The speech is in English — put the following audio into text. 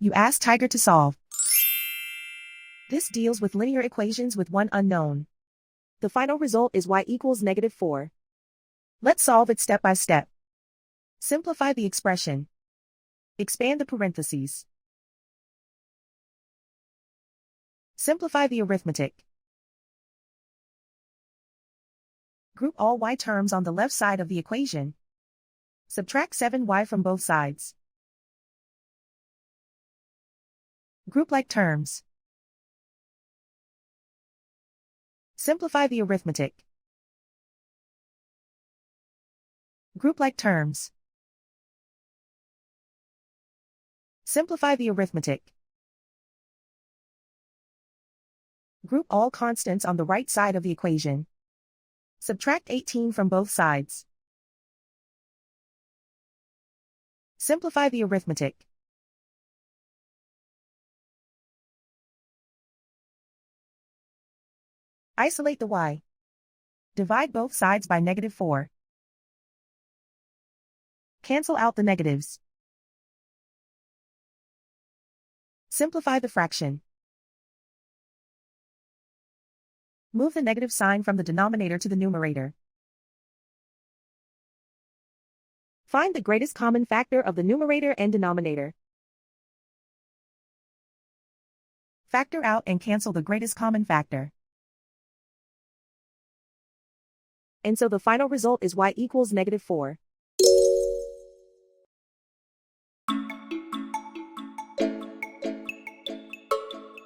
You ask Tiger to solve. This deals with linear equations with one unknown. The final result is y equals -4. Let's solve it step by step. Simplify the expression. Expand the parentheses. Simplify the arithmetic. Group all y terms on the left side of the equation. Subtract 7y from both sides. Group like terms. Simplify the arithmetic. Group like terms. Simplify the arithmetic. Group all constants on the right side of the equation. Subtract 18 from both sides. Simplify the arithmetic. Isolate the y. Divide both sides by -4. Cancel out the negatives. Simplify the fraction. Move the negative sign from the denominator to the numerator. Find the greatest common factor of the numerator and denominator. Factor out and cancel the greatest common factor. And so the final result is y equals -4.